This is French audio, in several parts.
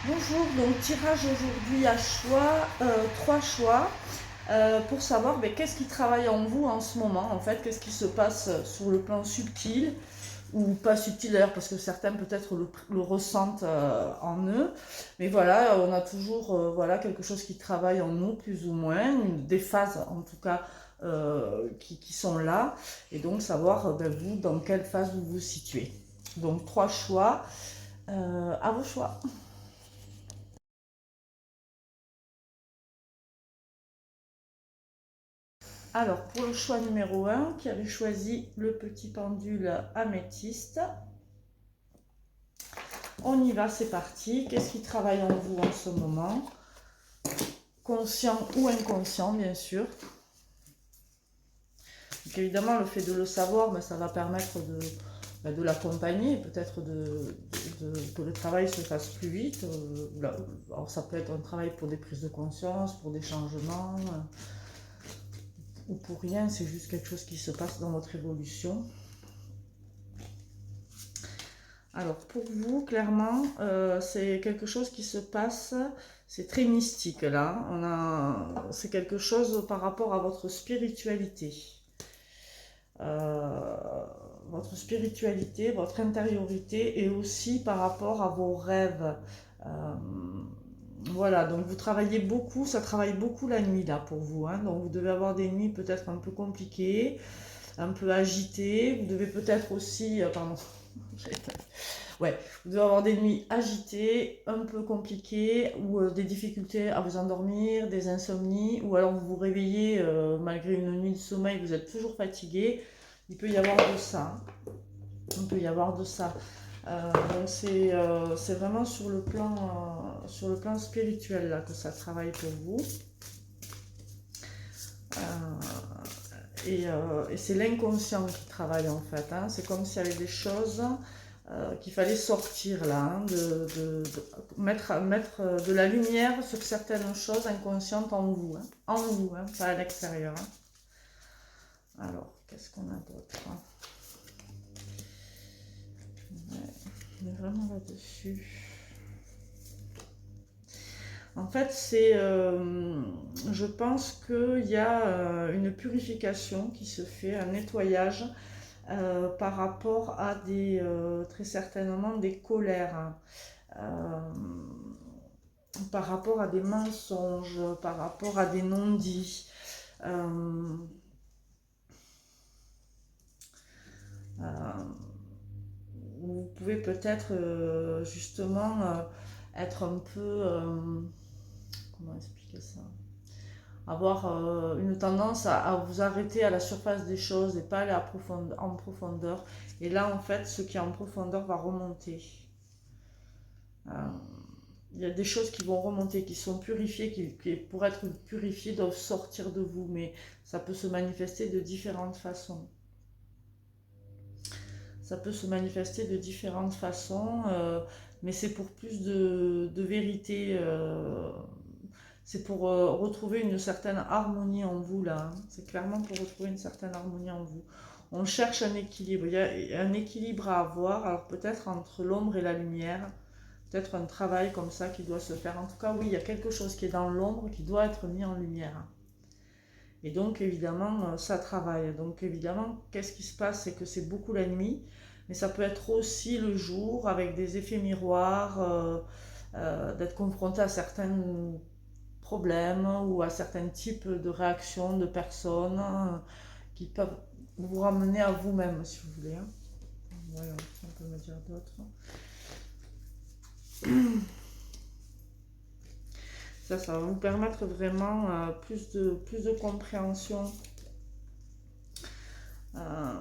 Bonjour, donc tirage aujourd'hui à choix, trois choix pour savoir qu'est-ce qui travaille en vous en ce moment, en fait, qu'est-ce qui se passe sur le plan subtil ou pas subtil d'ailleurs, parce que certains peut-être le ressentent en eux, mais voilà, on a toujours voilà, quelque chose qui travaille en nous, plus ou moins, des phases en tout cas qui sont là, et donc savoir vous, dans quelle phase vous vous situez. Donc trois choix, à vos choix. Alors, pour le choix numéro un, qui avait choisi le petit pendule améthyste, on y va, c'est parti. Qu'est-ce qui travaille en vous en ce moment? Conscient ou inconscient, bien sûr. Donc, évidemment, le fait de le savoir, ça va permettre de l'accompagner, peut-être que le travail se fasse plus vite. Alors, ça peut être un travail pour des prises de conscience, pour des changements, ou pour rien, c'est juste quelque chose qui se passe dans votre évolution. Alors pour vous, clairement, c'est quelque chose qui se passe, c'est très mystique là. C'est quelque chose par rapport à votre spiritualité. Euh, Votre spiritualité, votre intériorité et aussi par rapport à vos rêves. Euh, voilà, donc vous travaillez beaucoup, ça travaille beaucoup la nuit là pour vous, hein. Donc vous devez avoir des nuits peut-être un peu compliquées, un peu agitées. Vous devez peut-être aussi, pardon, ouais, vous devez avoir des nuits agitées, un peu compliquées, ou des difficultés à vous endormir, des insomnies, ou alors vous vous réveillez malgré une nuit de sommeil, vous êtes toujours fatigué. Il peut y avoir de ça. Il peut y avoir de ça. Donc c'est vraiment sur le plan spirituel là, que ça travaille pour vous. Et c'est l'inconscient qui travaille en fait, hein. C'est comme s'il y avait des choses qu'il fallait sortir là, hein, mettre de la lumière sur certaines choses inconscientes en vous, hein, pas à l'extérieur, hein. Alors, qu'est-ce qu'on a d'autre, hein? Ouais, on est vraiment là-dessus. En fait, je pense qu'il y a une purification qui se fait, un nettoyage par rapport à très certainement des colères, hein. Par rapport à des mensonges, par rapport à des non-dits. Euh, euh, vous pouvez peut-être justement être un peu... comment expliquer ça? Avoir une tendance à vous arrêter à la surface des choses et pas aller en profondeur. Et là, en fait, ce qui est en profondeur va remonter. Euh, il y a des choses qui vont remonter, qui sont purifiées, qui pour être purifiées doivent sortir de vous, mais ça peut se manifester de différentes façons. Ça peut se manifester de différentes façons, mais c'est pour plus de vérité. C'est pour retrouver une certaine harmonie en vous là, hein. C'est clairement pour retrouver une certaine harmonie en vous. On cherche un équilibre. Il y a un équilibre à avoir, alors peut-être entre l'ombre et la lumière. Peut-être un travail comme ça qui doit se faire. En tout cas, oui, il y a quelque chose qui est dans l'ombre qui doit être mis en lumière. Et donc, évidemment, ça travaille. Donc, évidemment, qu'est-ce qui se passe? C'est que c'est beaucoup la nuit, mais ça peut être aussi le jour avec des effets miroirs, d'être confronté à certains problèmes ou à certains types de réactions de personnes qui peuvent vous ramener à vous-même, si vous voulez, hein. Voyons, on peut me dire d'autres. Ça va vous permettre vraiment plus de compréhension. Euh,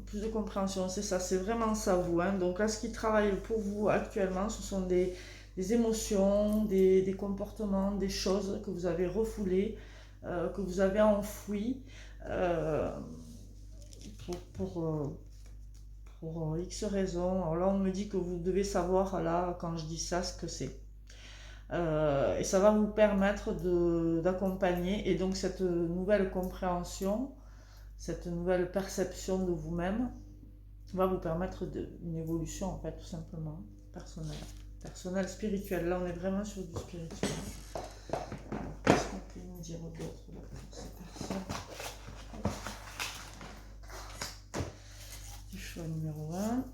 Plus de compréhension, c'est ça, c'est vraiment ça vous, hein. Donc là, ce qui travaille pour vous actuellement, ce sont des émotions, des comportements, des choses que vous avez refoulées, que vous avez enfouies euh, pour, X raisons. Alors là, on me dit que vous devez savoir, là, quand je dis ça, ce que c'est. Et ça va vous permettre d'accompagner. Et donc cette nouvelle compréhension, cette nouvelle perception de vous-même va vous permettre une évolution, en fait, tout simplement, personnelle. Personnel, spirituel. Là, on est vraiment sur du spirituel. Qu'est-ce qu'on peut nous dire d'autre pour ces personnes? Du choix numéro 1.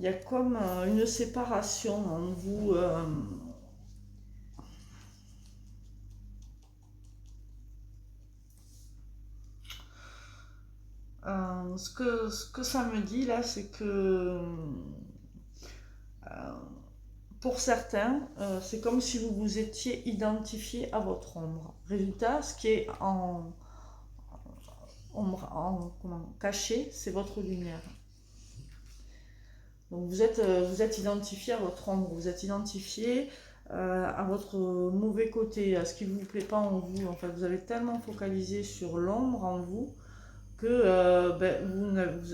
Il y a comme une séparation en vous. Ce que ça me dit là, c'est que pour certains, c'est comme si vous vous étiez identifié à votre ombre. Résultat, ce qui est caché, c'est votre lumière. Donc vous êtes identifié à votre ombre, vous êtes identifié à votre mauvais côté, à ce qui ne vous plaît pas en vous. En fait, vous avez tellement focalisé sur l'ombre en vous que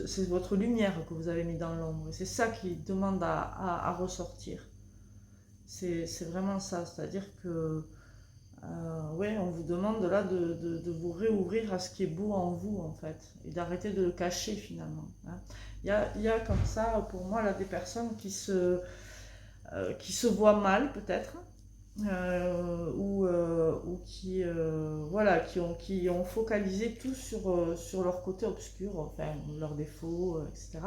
c'est votre lumière que vous avez mis dans l'ombre. C'est ça qui demande à ressortir. C'est vraiment ça, c'est-à-dire que ouais, on vous demande là de vous réouvrir à ce qui est beau en vous en fait, et d'arrêter de le cacher finalement. Hein. Il y a comme ça pour moi là des personnes qui se voient mal peut-être, ou qui, voilà, qui ont focalisé tout sur leur côté obscur, enfin leurs défauts, etc.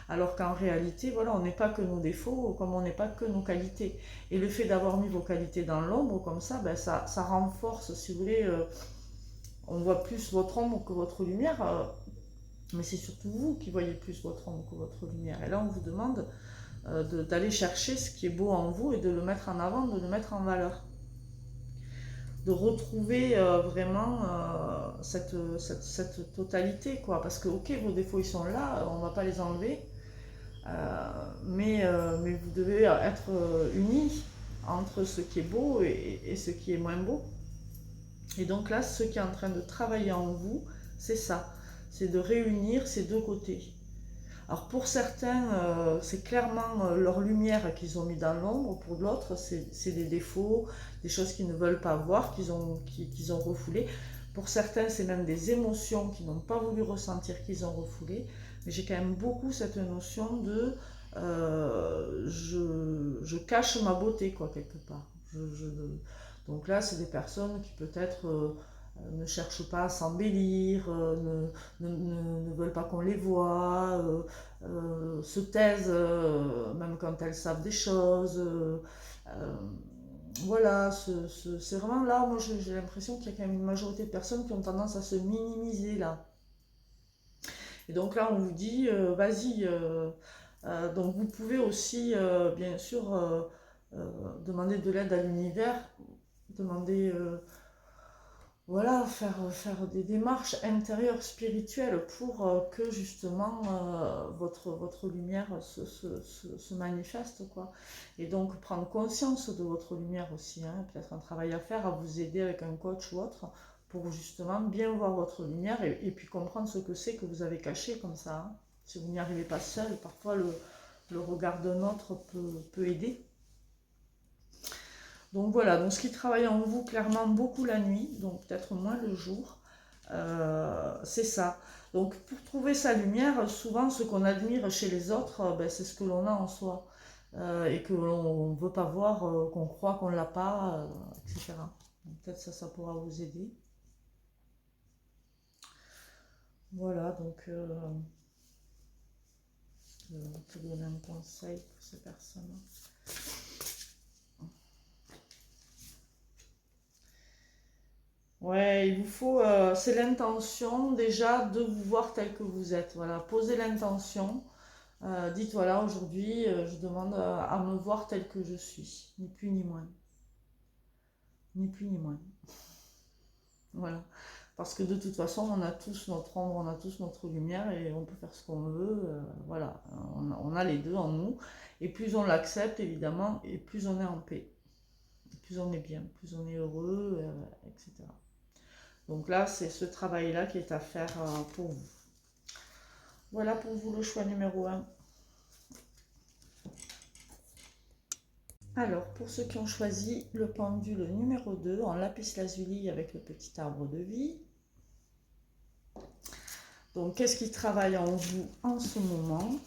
Alors qu'en réalité, voilà, on n'est pas que nos défauts, comme on n'est pas que nos qualités. Et le fait d'avoir mis vos qualités dans l'ombre, comme ça, ben ça renforce, si vous voulez, on voit plus votre ombre que votre lumière, mais c'est surtout vous qui voyez plus votre ombre que votre lumière. Et là, on vous demande d'aller chercher ce qui est beau en vous et de le mettre en avant, de le mettre en valeur. De retrouver vraiment cette totalité, quoi. Parce que, ok, vos défauts, ils sont là, on ne va pas les enlever, mais vous devez être unis entre ce qui est beau et ce qui est moins beau. Et donc là, ce qui est en train de travailler en vous, c'est ça. C'est de réunir ces deux côtés. Alors pour certains, c'est clairement leur lumière qu'ils ont mis dans l'ombre. Pour d'autres, c'est des défauts, des choses qu'ils ne veulent pas voir, qu'ils ont refoulées. Pour certains, c'est même des émotions qu'ils n'ont pas voulu ressentir, qu'ils ont refoulées. Mais j'ai quand même beaucoup cette notion de je cache ma beauté, quoi, quelque part. Donc là, c'est des personnes qui peut-être ne cherchent pas à s'embellir, ne veulent pas qu'on les voit, se taisent même quand elles savent des choses. Voilà, c'est vraiment là, moi j'ai l'impression qu'il y a quand même une majorité de personnes qui ont tendance à se minimiser là. Et donc là, on vous dit, vas-y. Donc vous pouvez aussi, bien sûr, demander de l'aide à l'univers, demander, voilà, faire des démarches intérieures spirituelles pour que justement votre lumière se manifeste, quoi. Et donc prendre conscience de votre lumière aussi, hein, peut-être un travail à faire, à vous aider avec un coach ou autre, pour justement bien voir votre lumière et puis comprendre ce que c'est que vous avez caché comme ça. Hein. Si vous n'y arrivez pas seul, parfois le regard d'un autre peut aider. Donc voilà, donc ce qui travaille en vous clairement beaucoup la nuit, donc peut-être moins le jour, c'est ça. Donc pour trouver sa lumière, souvent ce qu'on admire chez les autres, ben, c'est ce que l'on a en soi, et que l'on ne veut pas voir, qu'on croit qu'on ne l'a pas, etc. Peut-être ça pourra vous aider. Voilà, donc on peut donner un conseil pour ces personnes. Ouais, il vous faut, c'est l'intention déjà de vous voir tel que vous êtes. Voilà, posez l'intention. Dites voilà, aujourd'hui, je demande à me voir tel que je suis, ni plus ni moins, ni plus ni moins. Voilà. Parce que de toute façon, on a tous notre ombre, on a tous notre lumière et on peut faire ce qu'on veut. Voilà, on a les deux en nous. Et plus on l'accepte, évidemment, et plus on est en paix. Plus on est bien, plus on est heureux, etc. Donc là, c'est ce travail-là qui est à faire pour vous. Voilà pour vous le choix numéro 1. Alors, pour ceux qui ont choisi le pendule numéro 2 en lapis lazuli avec le petit arbre de vie. Donc, qu'est-ce qui travaille en vous en ce moment?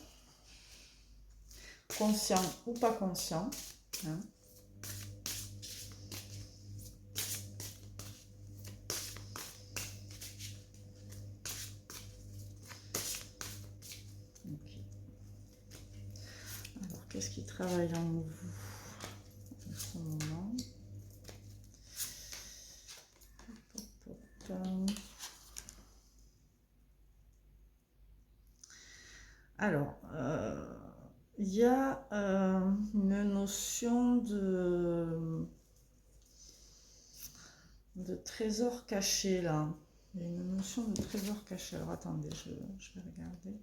Conscient ou pas conscient, hein? Okay. Alors, qu'est-ce qui travaille en vous en ce moment? Alors, il y a une notion de trésor caché là. Il y a une notion de trésor caché. Alors attendez, je vais regarder.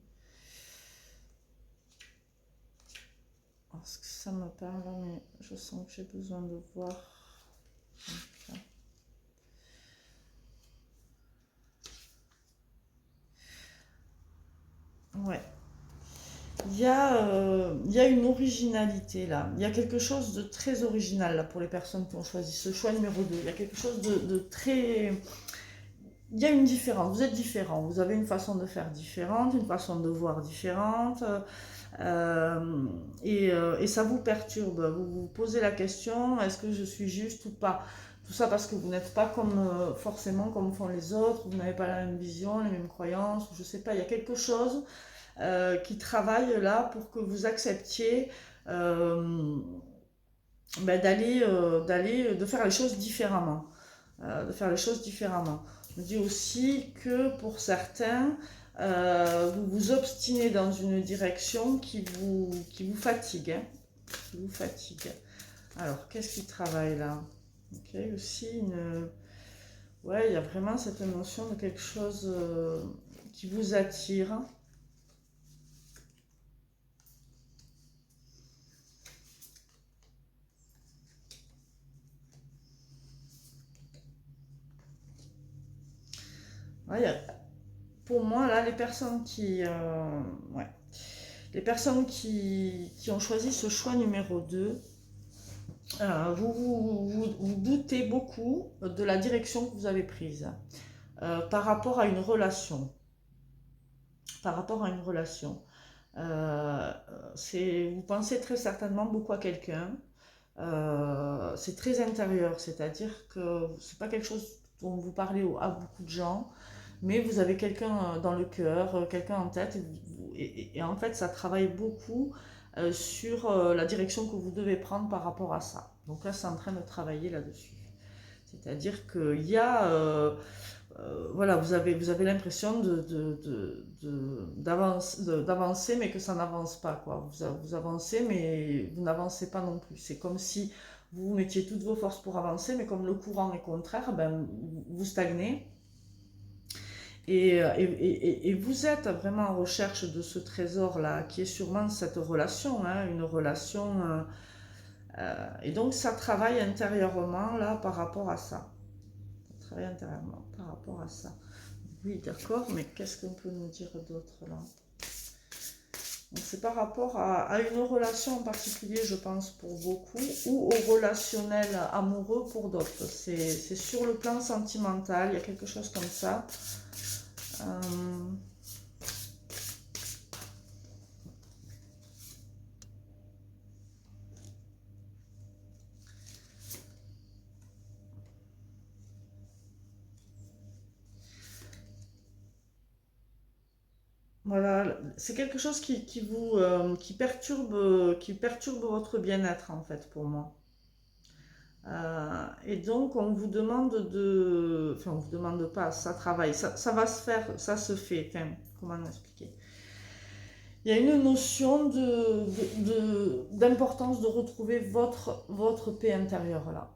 Parce que ça me parle, mais je sens que j'ai besoin de voir. Ouais. Il y a une originalité là. Il y a quelque chose de très original là pour les personnes qui ont choisi ce choix numéro 2. Il y a quelque chose de très... Il y a une différence. Vous êtes différent. Vous avez une façon de faire différente, une façon de voir différente. Et ça vous perturbe. Vous vous posez la question, est-ce que je suis juste ou pas? Tout ça parce que vous n'êtes pas comme forcément comme font les autres, vous n'avez pas la même vision, les mêmes croyances, je sais pas, il y a quelque chose qui travaille là pour que vous acceptiez de faire les choses différemment. De faire les choses différemment. On dit aussi que pour certains, vous vous obstinez dans une direction qui vous fatigue. Hein, qui vous fatigue. Alors, qu'est-ce qui travaille là? Ok, aussi une... Ouais, il y a vraiment cette notion de quelque chose qui vous attire. Ouais, pour moi, là, les personnes qui ont choisi ce choix numéro 2, vous doutez beaucoup de la direction que vous avez prise par rapport à une relation. Par rapport à une relation. Vous pensez très certainement beaucoup à quelqu'un. C'est très intérieur, c'est-à-dire que c'est pas quelque chose dont vous parlez à beaucoup de gens, mais vous avez quelqu'un dans le cœur, quelqu'un en tête, et en fait ça travaille beaucoup sur la direction que vous devez prendre par rapport à ça. Donc là c'est en train de travailler là-dessus. C'est-à-dire qu'il y a voilà, vous avez l'impression d'avancer, mais que ça n'avance pas, quoi. Vous avancez, mais vous n'avancez pas non plus. C'est comme si vous mettiez toutes vos forces pour avancer, mais comme le courant est contraire, ben, vous stagnez. Et vous êtes vraiment en recherche de ce trésor-là, qui est sûrement cette relation, hein, une relation... et donc ça travaille intérieurement, là, par rapport à ça. Ça travaille intérieurement par rapport à ça. Oui, d'accord, mais qu'est-ce qu'on peut nous dire d'autre là? C'est par rapport à une relation en particulier, je pense, pour beaucoup, ou au relationnel amoureux pour d'autres. C'est sur le plan sentimental, il y a quelque chose comme ça. Voilà, c'est quelque chose qui perturbe votre bien-être en fait pour moi. Et donc on vous demande enfin on vous demande pas, ça travaille, ça va se faire, ça se fait. Enfin, comment expliquer? Il y a une notion d'importance de retrouver votre paix intérieure là.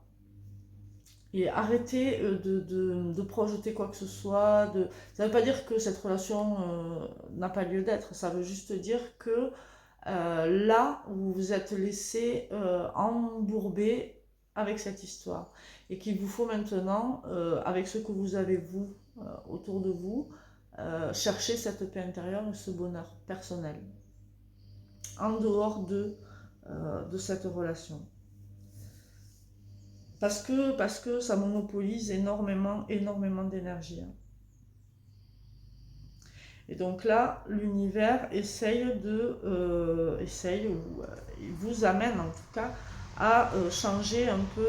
Et arrêtez de projeter quoi que ce soit. Ça ne veut pas dire que cette relation n'a pas lieu d'être. Ça veut juste dire que là, vous vous êtes laissé embourber avec cette histoire. Et qu'il vous faut maintenant, avec ce que vous avez vous, autour de vous, chercher cette paix intérieure et ce bonheur personnel. En dehors de cette relation. Parce que ça monopolise énormément, énormément d'énergie. Et donc là, l'univers essaye ou il vous amène en tout cas à changer un peu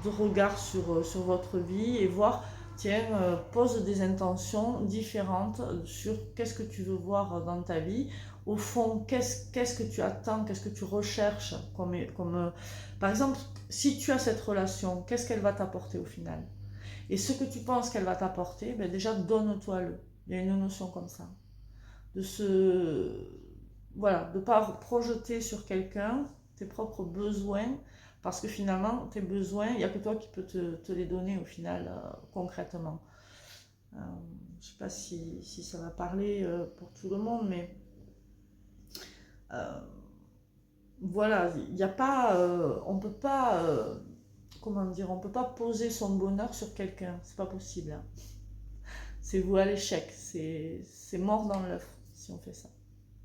de regard sur votre vie et voir, tiens, pose des intentions différentes sur qu'est-ce que tu veux voir dans ta vie. Au fond, qu'est-ce que tu attends, qu'est-ce que tu recherches par exemple, si tu as cette relation, qu'est-ce qu'elle va t'apporter au final? Et ce que tu penses qu'elle va t'apporter, ben déjà donne-toi-le. Il y a une notion comme ça. Voilà, de ne pas projeter sur quelqu'un tes propres besoins, parce que finalement, tes besoins, il n'y a que toi qui peux te les donner au final, concrètement. Je ne sais pas si ça va parler pour tout le monde, mais voilà, il n'y a pas, on peut pas, comment dire, on peut pas poser son bonheur sur quelqu'un, c'est pas possible. Hein. C'est voué à l'échec, c'est mort dans l'œuf si on fait ça.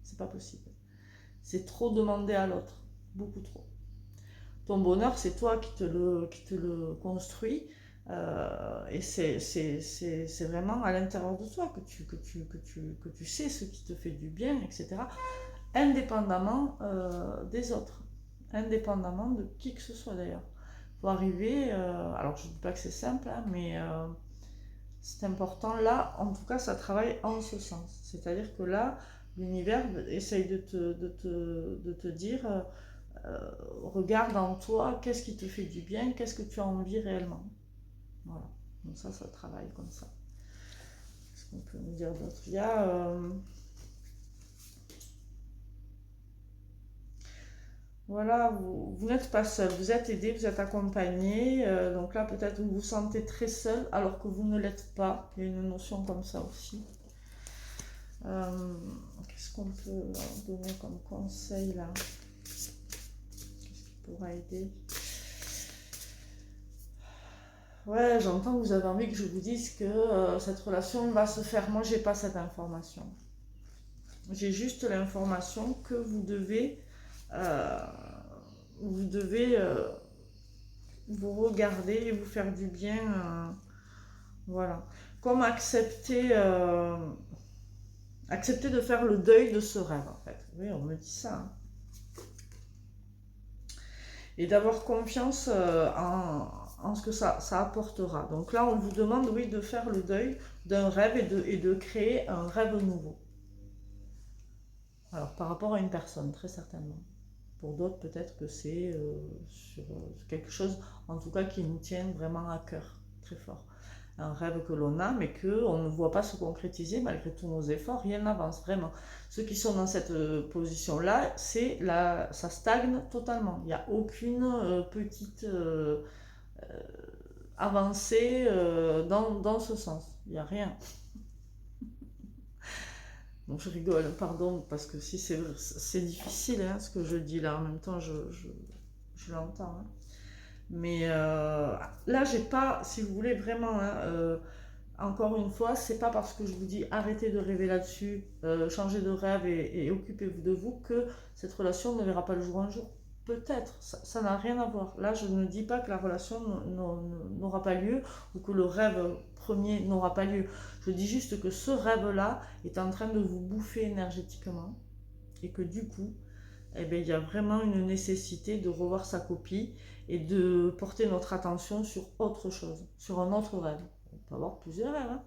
C'est pas possible. C'est trop demander à l'autre, beaucoup trop. Ton bonheur, c'est toi qui te le construis, et c'est vraiment à l'intérieur de toi que tu sais ce qui te fait du bien, etc. Indépendamment des autres, indépendamment de qui que ce soit d'ailleurs. Il faut arriver, alors je ne dis pas que c'est simple, hein, mais c'est important. Là, en tout cas, ça travaille en ce sens. C'est-à-dire que là, l'univers essaye de te dire, regarde en toi, qu'est-ce qui te fait du bien, qu'est-ce que tu as envie réellement. Voilà. Donc ça travaille comme ça. Qu'est-ce qu'on peut nous dire d'autre? Il y a... voilà, vous n'êtes pas seul, vous êtes aidé, vous êtes accompagné. Donc là, peut-être vous vous sentez très seul alors que vous ne l'êtes pas. Il y a une notion comme ça aussi. Qu'est-ce qu'on peut donner comme conseil là? Qu'est-ce qui pourra aider? Ouais, j'entends que vous avez envie que je vous dise que cette relation va se faire. Moi, j'ai pas cette information. J'ai juste l'information que euh, vous devez vous regarder et vous faire du bien. Voilà. Comme accepter de faire le deuil de ce rêve, en fait. Oui, on me dit ça. Hein. Et d'avoir confiance en ce que ça apportera. Donc là, on vous demande, oui, de faire le deuil d'un rêve et de créer un rêve nouveau. Alors, par rapport à une personne, très certainement. Pour d'autres, peut-être que c'est sur quelque chose, en tout cas, qui nous tient vraiment à cœur, très fort. Un rêve que l'on a, mais qu'on ne voit pas se concrétiser malgré tous nos efforts, rien n'avance, vraiment. Ceux qui sont dans cette position-là, ça stagne totalement. Il n'y a aucune petite avancée dans ce sens. Il n'y a rien. Donc je rigole, pardon, parce que si c'est difficile hein, ce que je dis là, en même temps je l'entends. Hein. Mais là, j'ai pas, si vous voulez vraiment, hein, encore une fois, c'est pas parce que je vous dis arrêtez de rêver là-dessus, changez de rêve et occupez-vous de vous que cette relation ne verra pas le jour un jour. Peut-être, ça n'a rien à voir. Là, je ne dis pas que la relation n'aura pas lieu ou que le rêve premier n'aura pas lieu. Je dis juste que ce rêve-là est en train de vous bouffer énergétiquement et que du coup, eh bien, il y a vraiment une nécessité de revoir sa copie et de porter notre attention sur autre chose, sur un autre rêve. On peut avoir plusieurs rêves, hein.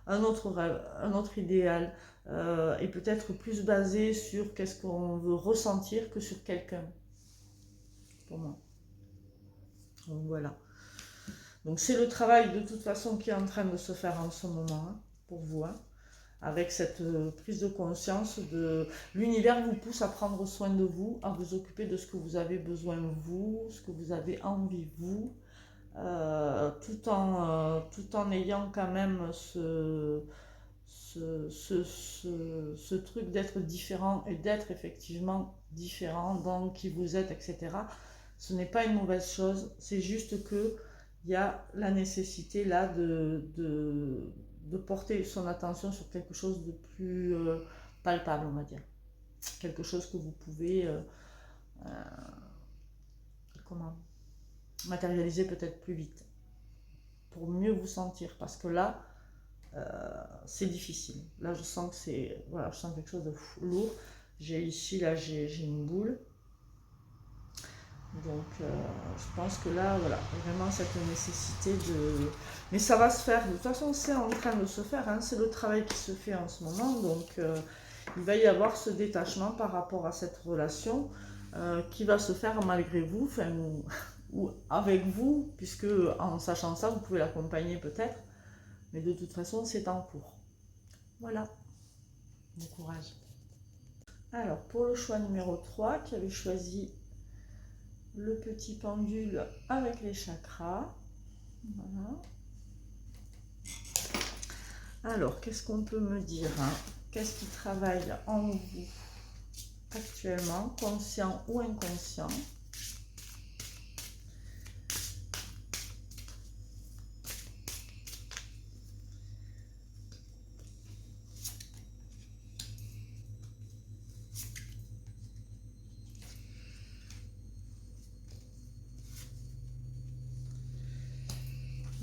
Un autre rêve, un autre idéal, et peut-être plus basé sur qu'est-ce qu'on veut ressentir que sur quelqu'un, pour moi. Donc voilà. Donc c'est le travail de toute façon qui est en train de se faire en ce moment, hein, pour vous, hein, avec cette prise de conscience de l'univers vous pousse à prendre soin de vous, à vous occuper de ce que vous avez besoin vous, ce que vous avez envie vous, tout en ayant quand même ce truc d'être différent et d'être effectivement différent dans qui vous êtes, etc. Ce n'est pas une mauvaise chose, c'est juste que il y a la nécessité là de porter son attention sur quelque chose de plus palpable, on va dire. Quelque chose que vous pouvez euh, comment, matérialiser peut-être plus vite pour mieux vous sentir. Parce que là, c'est difficile. Là, je sens que c'est, voilà, je sens quelque chose de lourd. J'ai ici, là, j'ai une boule. Donc, je pense que là, voilà, vraiment cette nécessité de... Mais ça va se faire, de toute façon, c'est en train de se faire, hein, c'est le travail qui se fait en ce moment. Donc, il va y avoir ce détachement par rapport à cette relation qui va se faire malgré vous, enfin, ou avec vous, puisque en sachant ça, vous pouvez l'accompagner peut-être. Mais de toute façon, c'est en cours. Voilà, bon courage. Alors, pour le choix numéro 3, qui avait choisi le petit pendule avec les chakras. Voilà. Alors, qu'est-ce qu'on peut me dire, hein? Qu'est-ce qui travaille en vous actuellement, conscient ou inconscient?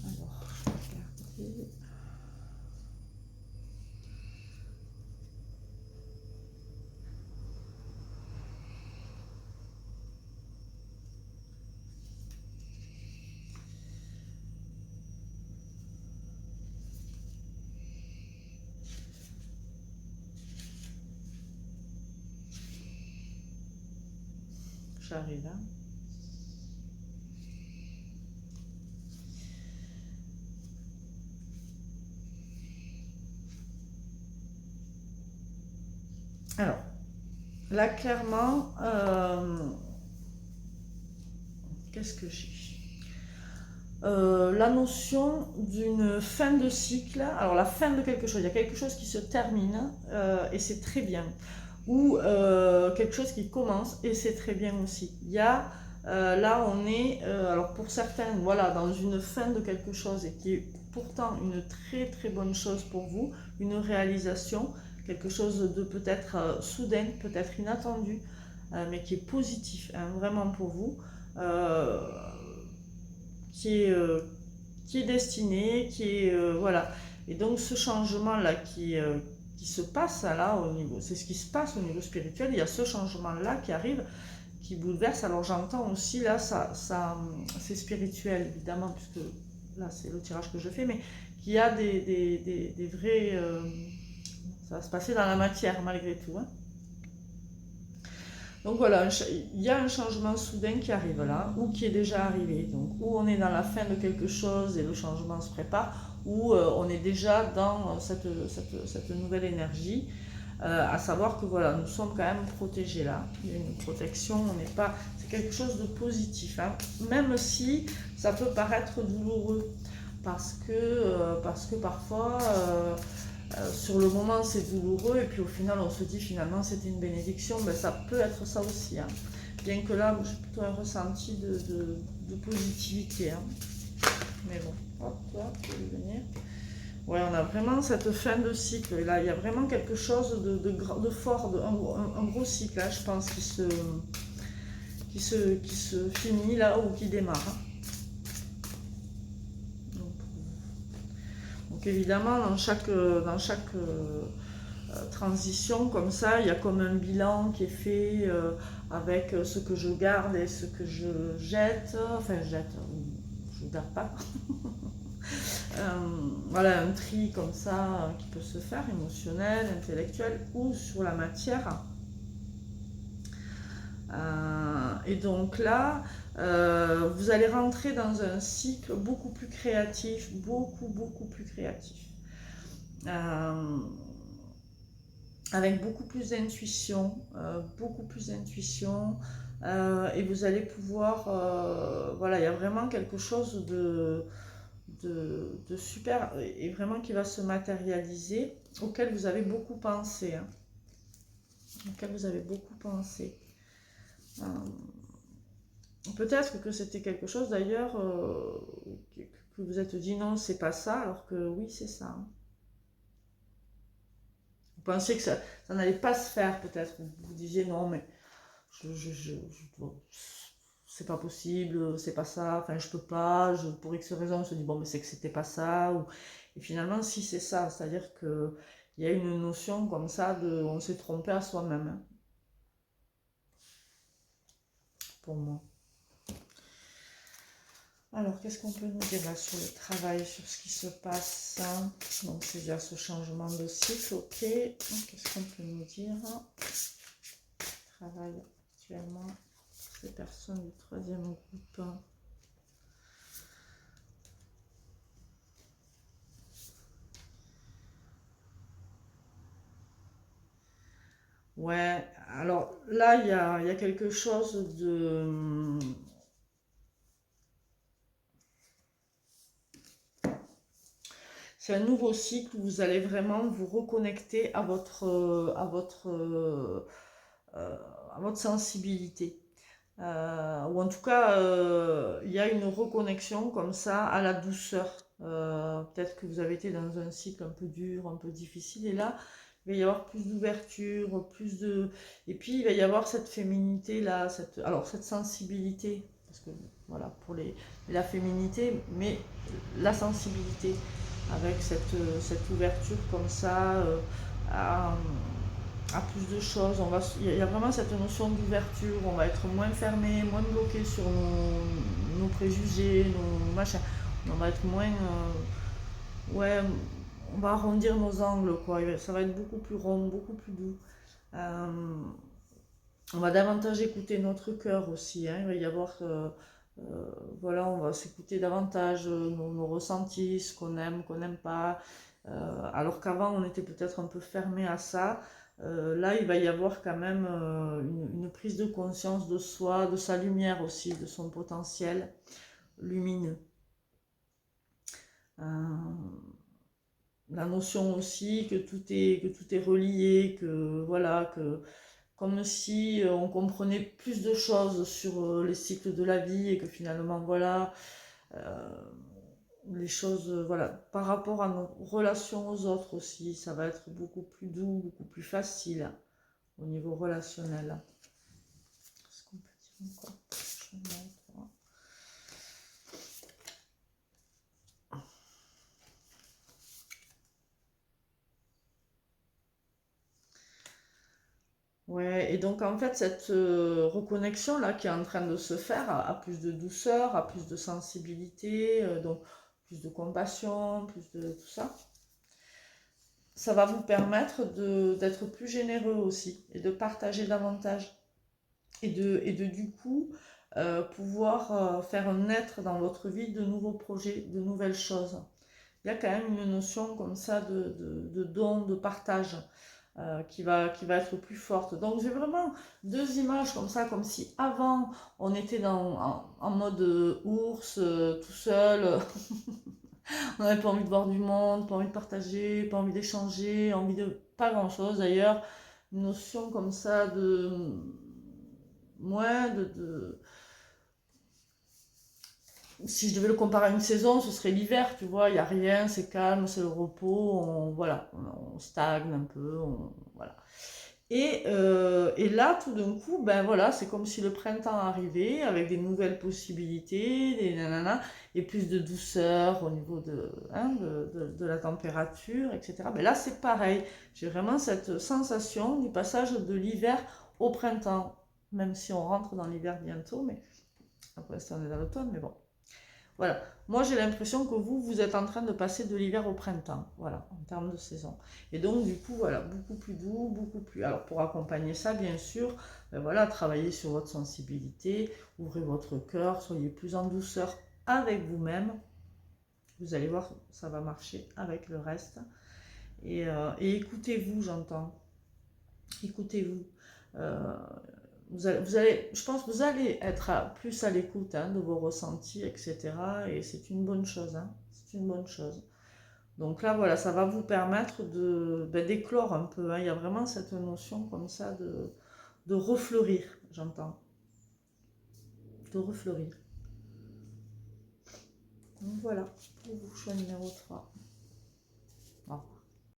Alors, je vais regarder. J'arrive, hein. Alors, là, clairement, qu'est-ce que j'ai? La notion d'une fin de cycle, alors la fin de quelque chose, il y a quelque chose qui se termine et c'est très bien, ou quelque chose qui commence et c'est très bien aussi. Il y a, là on est, alors pour certains, voilà, dans une fin de quelque chose et qui est pourtant une très très bonne chose pour vous, une réalisation, quelque chose de peut-être soudain, peut-être inattendu, mais qui est positif, hein, vraiment pour vous. Euh, qui est, euh, qui est destiné, qui est voilà. Et donc ce changement-là qui se passe là au niveau, c'est ce qui se passe au niveau spirituel. Il y a ce changement-là qui arrive, qui bouleverse. Alors j'entends aussi là, c'est spirituel évidemment puisque là c'est le tirage que je fais, mais qu'il y a des vrais, ça va se passer dans la matière malgré tout. Hein. Donc voilà, il y a un changement soudain qui arrive là, ou qui est déjà arrivé. Donc, où on est dans la fin de quelque chose et le changement se prépare, ou on est déjà dans cette nouvelle énergie. À savoir que voilà, nous sommes quand même protégés là. Il y a une protection, on n'est pas. C'est quelque chose de positif, hein. Même si ça peut paraître douloureux, parce que parfois. Sur le moment c'est douloureux et puis au final on se dit finalement c'était une bénédiction, ben, ça peut être ça aussi, hein. Bien que là j'ai plutôt un ressenti de positivité, hein. Mais bon, hop, toi tu veux venir. Ouais, on a vraiment cette fin de cycle, et là il y a vraiment quelque chose de fort, un gros cycle, hein, je pense, qui se finit là ou qui démarre, hein. Donc évidemment dans chaque transition comme ça, il y a comme un bilan qui est fait avec ce que je garde et ce que je jette, enfin je ne garde pas. Voilà, un tri comme ça qui peut se faire, émotionnel, intellectuel ou sur la matière. Et donc là, vous allez rentrer dans un cycle beaucoup plus créatif, beaucoup plus créatif. Avec beaucoup plus d'intuition, et vous allez pouvoir, voilà, il y a vraiment quelque chose de super et vraiment qui va se matérialiser, auquel vous avez beaucoup pensé, hein, auquel vous avez beaucoup pensé. Euh, Peut-être que c'était quelque chose d'ailleurs que vous êtes dit non, c'est pas ça, alors que oui, c'est ça, hein. Vous pensiez que ça n'allait pas se faire, peut-être. Vous disiez non, mais bon, c'est pas possible, c'est pas ça, enfin je peux pas, pour X raison, on se dit bon, mais c'est que c'était pas ça. Et finalement, si c'est ça, c'est-à-dire que il y a une notion comme ça de on s'est trompé à soi-même, hein, pour moi. Alors, qu'est-ce qu'on peut nous dire là sur le travail, sur ce qui se passe, hein? Donc, c'est déjà ce changement de cycle, ok. Qu'est-ce qu'on peut nous dire? Travail actuellement, ces personnes du troisième groupe. Ouais, alors là, il y a quelque chose de... C'est un nouveau cycle où vous allez vraiment vous reconnecter euh, à votre sensibilité. Ou en tout cas, il y a une reconnexion comme ça à la douceur. Peut-être que vous avez été dans un cycle un peu dur, un peu difficile, et là, il va y avoir plus d'ouverture, plus de... Et puis, il va y avoir cette féminité là, alors cette sensibilité, parce que voilà, la féminité, mais la sensibilité, avec cette ouverture comme ça, à, à plus de choses. Il y a vraiment cette notion d'ouverture. On va être moins fermé, moins bloqué sur nos préjugés, nos machins. On va être moins. Ouais, on va arrondir nos angles, quoi. Ça va être beaucoup plus rond, beaucoup plus doux. Euh, on va davantage écouter notre cœur aussi, hein. Il va y avoir. Voilà, on va s'écouter davantage nos ressentis, ce qu'on n'aime pas. Alors qu'avant, on était peut-être un peu fermé à ça. Là, il va y avoir quand même une prise de conscience de soi, de sa lumière aussi, de son potentiel lumineux. Euh, la notion aussi que tout est relié, que voilà, que comme si on comprenait plus de choses sur les cycles de la vie et que finalement, voilà, euh, les choses, voilà, par rapport à nos relations aux autres aussi, ça va être beaucoup plus doux, beaucoup plus facile au niveau relationnel. Qu'est-ce qu'on peut dire encore? Ouais, et donc en fait, cette reconnexion là qui est en train de se faire à plus de douceur, à plus de sensibilité, donc plus de compassion, plus de tout ça, ça va vous permettre d'être plus généreux aussi et de partager davantage et de du coup pouvoir faire naître dans votre vie de nouveaux projets, de nouvelles choses. Il y a quand même une notion comme ça de don, de partage qui va être plus forte. Donc j'ai vraiment deux images comme ça, comme si avant on était en mode ours, tout seul, on n'avait pas envie de voir du monde, pas envie de partager, pas envie d'échanger, envie de pas grand chose d'ailleurs. Une notion comme ça de moins si je devais le comparer à une saison, ce serait l'hiver, tu vois, il n'y a rien, c'est calme, c'est le repos, voilà, on stagne un peu, voilà. Et là, tout d'un coup, ben voilà, c'est comme si le printemps arrivait avec des nouvelles possibilités, des nanana, et plus de douceur au niveau de la température, etc. Ben là, c'est pareil. J'ai vraiment cette sensation du passage de l'hiver au printemps, même si on rentre dans l'hiver bientôt, mais après, ça, on est dans l'automne, mais bon. Voilà. Moi, j'ai l'impression que vous êtes en train de passer de l'hiver au printemps, voilà, en termes de saison. Et donc, du coup, voilà, beaucoup plus doux, beaucoup plus... Alors, pour accompagner ça, bien sûr, ben voilà, travaillez sur votre sensibilité, ouvrez votre cœur, soyez plus en douceur avec vous-même. Vous allez voir, ça va marcher avec le reste. Et écoutez-vous, j'entends. Écoutez-vous. Euh, je pense que vous allez être plus à l'écoute hein, de vos ressentis, etc. Et c'est une bonne chose, hein, c'est une bonne chose. Donc là, voilà, ça va vous permettre d'éclore un peu, hein. Il y a vraiment cette notion comme ça de refleurir, j'entends, de refleurir. Donc voilà, pour vous, choix numéro 3.